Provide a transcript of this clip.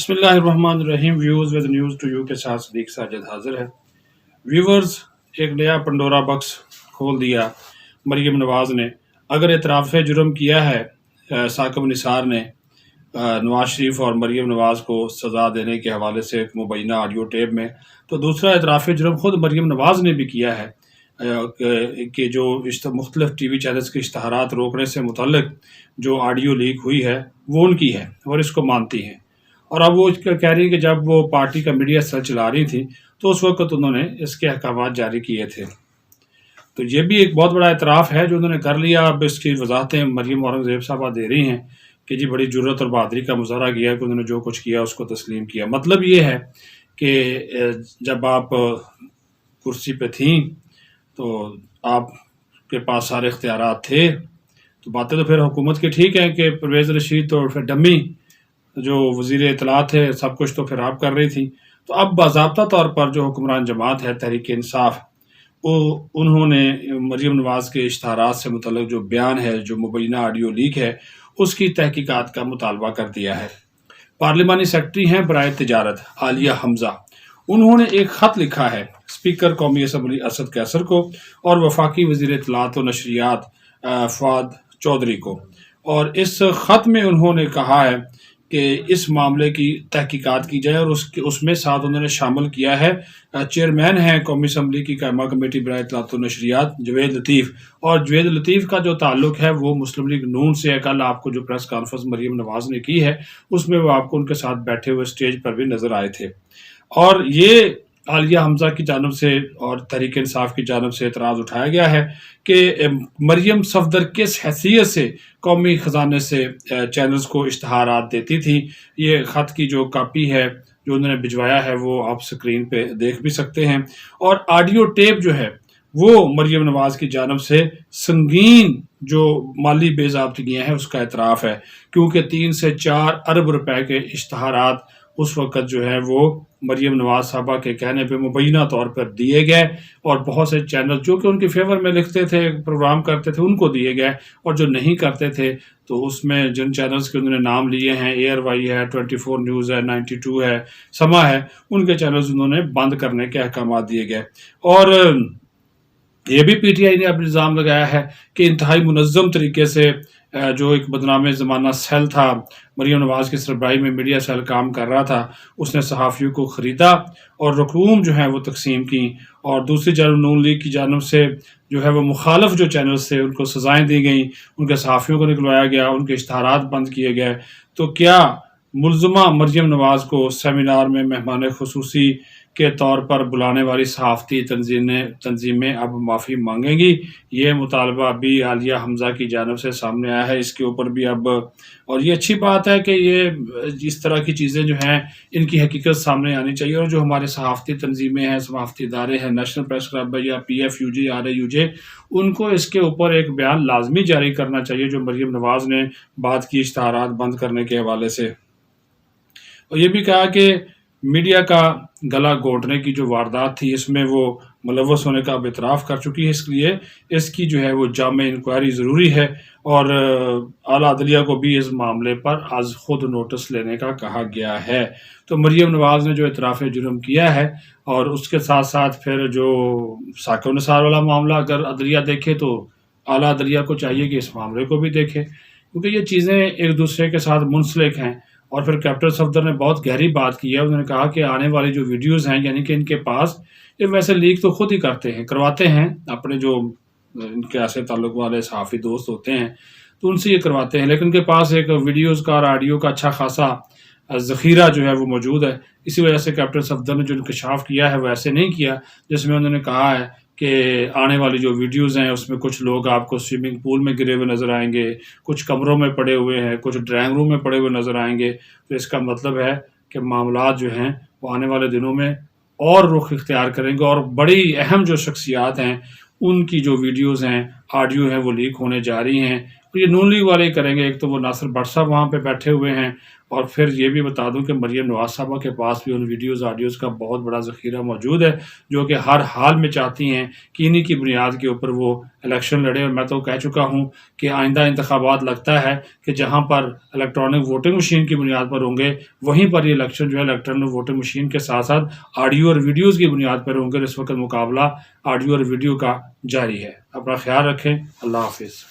بسم اللہ الرحمن الرحیم. Views with news to you کے ساتھ صدیق ساجد حاضر ہے. ویورز، ایک نیا پنڈورا باکس کھول دیا مریم نواز نے. اگر اعتراف جرم کیا ہے ثاقب نثار نے نواز شریف اور مریم نواز کو سزا دینے کے حوالے سے ایک مبینہ آڈیو ٹیپ میں، تو دوسرا اعتراف جرم خود مریم نواز نے بھی کیا ہے کہ جو مختلف ٹی وی چینلز کے اشتہارات روکنے سے متعلق جو آڈیو لیک ہوئی ہے وہ ان کی ہے اور اس کو مانتی ہیں. اور اب وہ کہہ رہی کہ جب وہ پارٹی کا میڈیا سیل چلا رہی تھی تو اس وقت انہوں نے اس کے احکامات جاری کیے تھے. تو یہ بھی ایک بہت بڑا اعتراف ہے جو انہوں نے کر لیا. اب اس کی وضاحتیں مریم اورنگزیب صاحبہ دے رہی ہیں کہ جی بڑی جرت اور بہادری کا مظاہرہ کیا کہ انہوں نے جو کچھ کیا اس کو تسلیم کیا. مطلب یہ ہے کہ جب آپ کرسی پہ تھیں تو آپ کے پاس سارے اختیارات تھے، تو باتیں تو پھر حکومت کی ٹھیک ہیں کہ پرویز رشید تو پھر ڈمی جو وزیر اطلاعات ہے سب کچھ تو پھر آپ کر رہی تھی. تو اب باضابطہ طور پر جو حکمران جماعت ہے تحریک انصاف، انہوں نے مریم نواز کے اشتہارات سے متعلق جو بیان ہے، جو مبینہ آڈیو لیک ہے، اس کی تحقیقات کا مطالبہ کر دیا ہے. پارلیمانی سیکرٹری ہیں برائے تجارت عالیہ حمزہ، انہوں نے ایک خط لکھا ہے اسپیکر قومی اسمبلی اسد قیصر کو اور وفاقی وزیر اطلاعات و نشریات فواد چودھری کو. اور اس خط میں انہوں نے کہا ہے کہ اس معاملے کی تحقیقات کی جائے، اور اس میں ساتھ انہوں نے شامل کیا ہے چیئرمین ہیں قومی اسمبلی کی قائمہ کمیٹی برائے اطلاعات و نشریات جوید لطیف. اور جوید لطیف کا جو تعلق ہے وہ مسلم لیگ نون سے ہے. کل آپ کو جو پریس کانفرنس مریم نواز نے کی ہے اس میں وہ آپ کو ان کے ساتھ بیٹھے ہوئے اسٹیج پر بھی نظر آئے تھے. اور یہ عالیہ حمزہ کی جانب سے اور تحریک انصاف کی جانب سے اعتراض اٹھایا گیا ہے کہ مریم صفدر کس حیثیت سے قومی خزانے سے چینلز کو اشتہارات دیتی تھی. یہ خط کی جو کاپی ہے جو انہوں نے بھجوایا ہے وہ آپ سکرین پہ دیکھ بھی سکتے ہیں. اور آڈیو ٹیپ جو ہے وہ مریم نواز کی جانب سے سنگین جو مالی بے ضابطگیاں ہیں اس کا اعتراف ہے، کیونکہ 3 سے 4 ارب روپے کے اشتہارات اس وقت جو ہے وہ مریم نواز صاحبہ کے کہنے پہ مبینہ طور پر دیے گئے، اور بہت سے چینل جو کہ ان کے فیور میں لکھتے تھے، پروگرام کرتے تھے، ان کو دیے گئے. اور جو نہیں کرتے تھے تو اس میں جن چینلز کے انہوں نے نام لیے ہیں، ایئر وائی ہے، 24 نیوز ہے، 92 ہے، سما ہے، ان کے چینلز انہوں نے بند کرنے کے احکامات دیے گئے. اور یہ بھی پی ٹی آئی نے اب الزام لگایا ہے کہ انتہائی منظم طریقے سے جو ایک بدنام زمانہ سیل تھا مریم نواز کی سربراہی میں، میڈیا سیل کام کر رہا تھا، اس نے صحافیوں کو خریدا اور رقوم جو ہیں وہ تقسیم کی. اور دوسری جانب نون لیگ کی جانب سے جو ہے وہ مخالف جو چینلز تھے ان کو سزائیں دی گئیں، ان کے صحافیوں کو نکلوایا گیا، ان کے اشتہارات بند کیے گئے. تو کیا ملزمہ مریم نواز کو سیمینار میں مہمان خصوصی کے طور پر بلانے والی صحافتی تنظیمیں اب معافی مانگیں گی؟ یہ مطالبہ بھی عالیہ حمزہ کی جانب سے سامنے آیا ہے. اس کے اوپر بھی اب، اور یہ اچھی بات ہے کہ یہ اس طرح کی چیزیں جو ہیں ان کی حقیقت سامنے آنی چاہیے. اور جو ہمارے صحافتی تنظیمیں ہیں، صحافتی ادارے ہیں، نیشنل پریس کلب ہے یا P F U J, R A U J, ان کو اس کے اوپر ایک بیان لازمی جاری کرنا چاہیے جو مریم نواز نے بات کی اشتہارات بند کرنے کے حوالے سے. اور یہ بھی کہا کہ میڈیا کا گلا گھونٹنے کی جو واردات تھی اس میں وہ ملوث ہونے کا اب اعتراف کر چکی ہے، اس لیے اس کی جو ہے وہ جامع انکوائری ضروری ہے. اور اعلیٰ عدلیہ کو بھی اس معاملے پر از خود نوٹس لینے کا کہا گیا ہے. تو مریم نواز نے جو اعتراف جرم کیا ہے، اور اس کے ساتھ ساتھ پھر جو ثاقب نثار والا معاملہ اگر عدلیہ دیکھے تو اعلیٰ عدلیہ کو چاہیے کہ اس معاملے کو بھی دیکھے، کیونکہ یہ چیزیں ایک دوسرے کے ساتھ منسلک ہیں. اور پھر کیپٹن صفدر نے بہت گہری بات کی ہے. انہوں نے کہا کہ آنے والی جو ویڈیوز ہیں، یعنی کہ ان کے پاس، یہ ویسے لیک تو خود ہی کرواتے ہیں اپنے جو ان کے ایسے تعلق والے صحافی دوست ہوتے ہیں تو ان سے یہ کرواتے ہیں، لیکن ان کے پاس ایک ویڈیوز کا اور آڈیو کا اچھا خاصا ذخیرہ جو ہے وہ موجود ہے. اسی وجہ سے کیپٹن صفدر نے جو انکشاف کیا ہے وہ ایسے نہیں کیا جس میں انہوں نے کہا ہے کہ آنے والی جو ویڈیوز ہیں اس میں کچھ لوگ آپ کو سوئمنگ پول میں گرے ہوئے نظر آئیں گے، کچھ کمروں میں پڑے ہوئے ہیں، کچھ ڈرائنگ روم میں پڑے ہوئے نظر آئیں گے. تو اس کا مطلب ہے کہ معاملات جو ہیں وہ آنے والے دنوں میں اور رخ اختیار کریں گے، اور بڑی اہم جو شخصیات ہیں ان کی جو ویڈیوز ہیں، آڈیو ہیں، وہ لیک ہونے جا رہی ہیں. تو یہ نون لیگ والے ہی کریں گے. ایک تو وہ ناصر بٹ صاحب وہاں پہ بیٹھے ہوئے ہیں، اور پھر یہ بھی بتا دوں کہ مریم نواز صاحبہ کے پاس بھی ان ویڈیوز آڈیوز کا بہت بڑا ذخیرہ موجود ہے، جو کہ ہر حال میں چاہتی ہیں کہ انہی کی بنیاد کے اوپر وہ الیکشن لڑے. اور میں تو کہہ چکا ہوں کہ آئندہ انتخابات لگتا ہے کہ جہاں پر الیکٹرانک ووٹنگ مشین کی بنیاد پر ہوں گے، وہیں پر یہ الیکشن جو ہے الیکٹرانک ووٹنگ مشین کے ساتھ ساتھ آڈیو اور ویڈیوز کی بنیاد پر ہوں گے. اس وقت مقابلہ آڈیو اور ویڈیو کا جاری ہے. اپنا خیال رکھیں. اللہ حافظ.